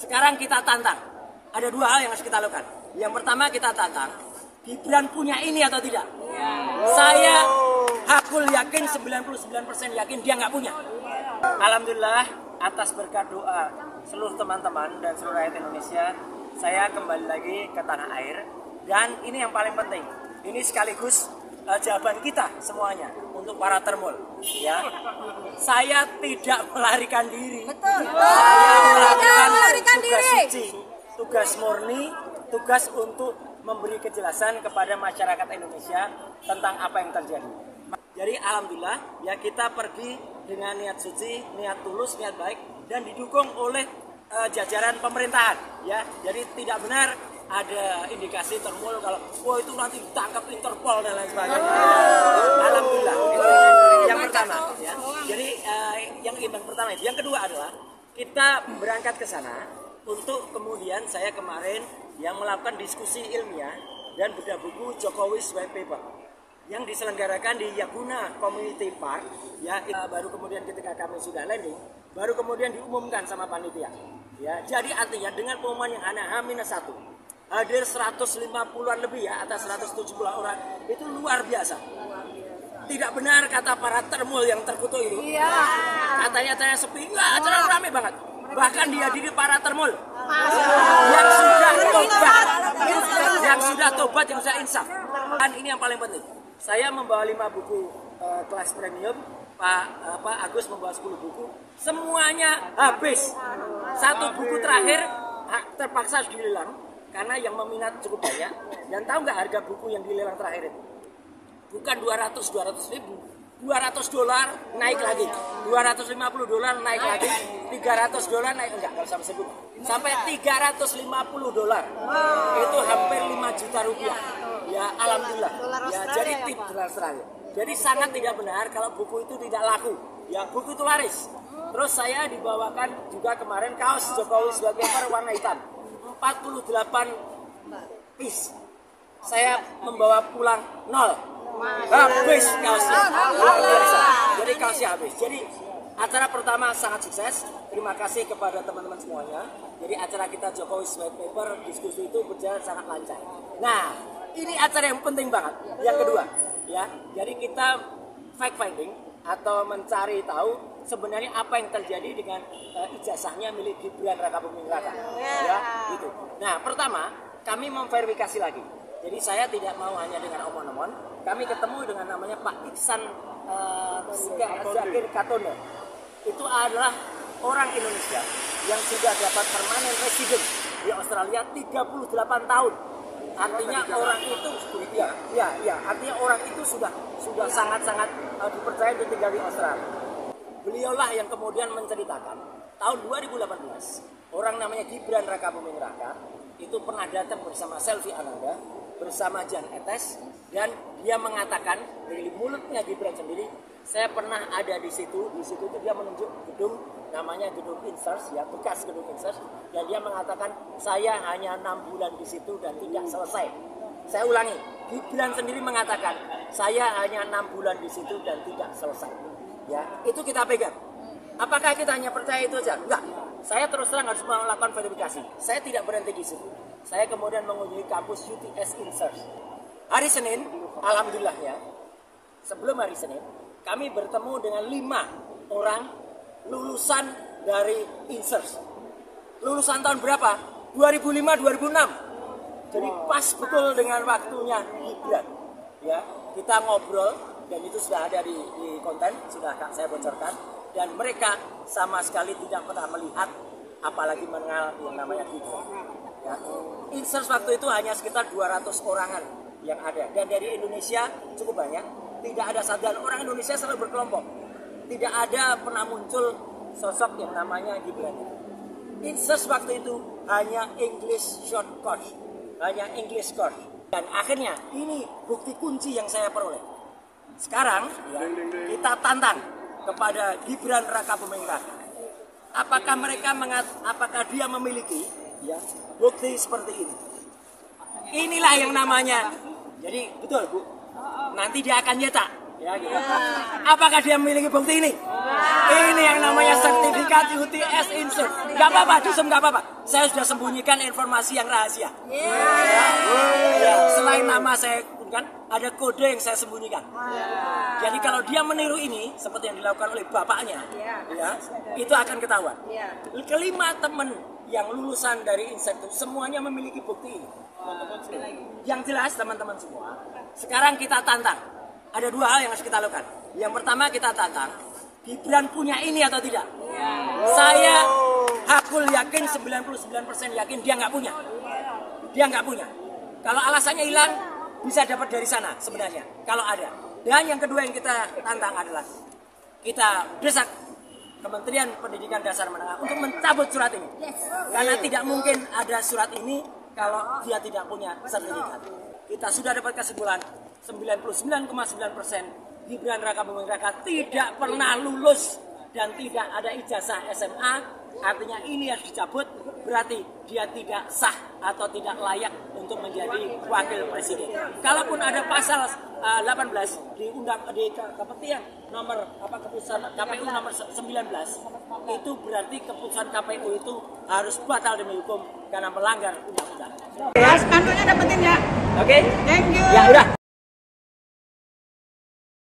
Sekarang kita tantang. Ada dua hal yang harus kita lakukan. Yang pertama kita tantang, Gibran punya ini atau tidak? Saya hakul yakin, 99% yakin dia nggak punya. Alhamdulillah atas berkat doa seluruh teman-teman dan seluruh rakyat Indonesia, saya kembali lagi ke tanah air. Dan ini yang paling penting, ini sekaligus jawaban kita semuanya untuk para termul. Ya, saya tidak melarikan diri. Betul. Saya melarikan tugas diri. suci, tugas murni, tugas untuk memberi kejelasan kepada masyarakat Indonesia tentang apa yang terjadi. Jadi alhamdulillah ya kita pergi dengan niat suci, niat tulus, niat baik dan didukung oleh jajaran pemerintahan. Ya, jadi tidak benar ada indikasi termul kalau itu nanti ditangkap Interpol dan lain sebagainya. Alhamdulillah itu yang pertama. Ya. Jadi yang pertama itu. Yang kedua adalah kita berangkat ke sana untuk kemudian saya kemarin yang melakukan diskusi ilmiah dan bedah buku Jokowi's White Paper yang diselenggarakan di Yaguna Community Park. Ya, baru kemudian ketika kami sudah landing, baru kemudian diumumkan sama panitia. Ya, jadi artinya dengan pengumuman yang hanya H-1 hadir 150-an lebih ya, atas 170 orang, itu luar biasa. Tidak benar kata para termul yang terkutuk itu. Iya. Katanya acaranya sepi, enggak, acara ramai banget. Bahkan dihadiri para termul yang sudah tobat, yang sudah insaf. Dan ini yang paling penting. Saya membawa 5 buku kelas premium, Pak Agus membawa 10 buku, semuanya habis. Satu buku terakhir terpaksa dilelang karena yang meminat cukup banyak. Dan tahu nggak harga buku yang dilelang terakhir itu? Bukan 200 ribu, $200 naik lagi, $250 naik lagi, $300 naik, enggak usah sebut, sampai $350. Itu hampir 5 juta rupiah. Ya alhamdulillah. Ya jadi tip terakhir. Jadi sangat tidak benar kalau buku itu tidak laku. Ya buku itu laris. Terus saya dibawakan juga kemarin kaos Jokowi's White Paper warna hitam, 48 piece. Saya membawa pulang 0. Habis kaosnya. Jadi kaosnya habis. Jadi acara pertama sangat sukses. Terima kasih kepada teman-teman semuanya. Jadi acara kita Jokowi's White Paper diskusi itu berjalan sangat lancar. Nah, ini acara yang penting banget. Yang kedua, ya. Jadi kita fact finding atau mencari tahu sebenarnya apa yang terjadi dengan ijazahnya milik Gibran Rakabuming Raka. Ya, gitu. Nah, pertama kami memverifikasi lagi. Jadi saya tidak mau hanya dengan omon-omon. Kami ketemu dengan namanya Pak Iksan Zakir Katono. Itu adalah orang Indonesia yang sudah dapat permanent resident di Australia 38 tahun. Artinya orang itu artinya orang itu sudah sangat-sangat dipercaya untuk tinggal di Australia. Beliaulah yang kemudian menceritakan tahun 2018 orang namanya Gibran Rakabuming Raka itu pernah datang bersama Selvi Ananda, bersama Jan Etes, dan dia mengatakan dari mulutnya Gibran sendiri, saya pernah ada di situ itu dia menunjuk gedung namanya gedung Insers, ya bekas gedung Insers, dan dia mengatakan saya hanya 6 bulan di situ dan tidak selesai. Saya ulangi, Gibran sendiri mengatakan saya hanya 6 bulan di situ dan tidak selesai. Ya, itu kita pegang. Apakah kita hanya percaya itu saja? Enggak. Saya terus terang harus melakukan verifikasi. Saya tidak berhenti di situ. Saya kemudian mengunjungi kampus UTS Insert. Hari Senin, alhamdulillah ya. Sebelum hari Senin, kami bertemu dengan 5 orang lulusan dari Insert. Lulusan tahun berapa? 2005-2006. Jadi pas betul dengan waktunya Gibran. Ya, kita ngobrol dan itu sudah ada di konten, sudah saya bocorkan. Dan mereka sama sekali tidak pernah melihat apalagi mengenal yang namanya Gibran. Ya. Insert waktu itu hanya sekitar 200 orangan yang ada. Dan dari Indonesia cukup banyak. Tidak ada satu, dan orang Indonesia selalu berkelompok. Tidak ada pernah muncul sosok yang namanya Gibran. Insert waktu itu hanya English short course. Hanya English course. Dan akhirnya ini bukti kunci yang saya peroleh. Sekarang ya, kita tantang kepada Gibran Rakabuming Raka. Apakah dia memiliki ya bukti seperti ini? Inilah yang namanya. Jadi betul Bu. Nanti dia akan nyetak Ya, gitu. Apakah dia memiliki bukti ini? Ini yang namanya sertifikat UTS Insur. Gak apa-apa, Dusum gak apa-apa. Saya sudah sembunyikan informasi yang rahasia. Ya, selain nama saya kan ada kode yang saya sembunyikan. Jadi kalau dia meniru ini seperti yang dilakukan oleh bapaknya, ya, itu akan ketahuan. Kelima teman yang lulusan dari Insert itu semuanya memiliki bukti ini. Yang jelas teman-teman semua, sekarang kita tantang. Ada dua hal yang harus kita lakukan. Yang pertama kita tantang, Gibran punya ini atau tidak? Saya hakul yakin 99% yakin dia nggak punya. Dia nggak punya. Kalau alasannya hilang, bisa dapat dari sana sebenarnya. Kalau ada. Dan yang kedua yang kita tantang adalah kita desak Kementerian Pendidikan Dasar Menengah untuk mencabut surat ini. Karena tidak mungkin ada surat ini kalau dia tidak punya sertifikat. Kita sudah dapat kesimpulan 99,9% Gibran Raka Buming Raka tidak pernah lulus dan tidak ada ijazah SMA. Artinya ini harus dicabut, berarti dia tidak sah atau tidak layak untuk menjadi wakil presiden. Kalaupun ada pasal 18 di keputusan nomor keputusan KPU nomor 19, itu berarti keputusan KPU itu harus batal demi hukum karena melanggar undang-undang. Mas, kantornya dapetin ya. Oke? Thank you. Ya udah.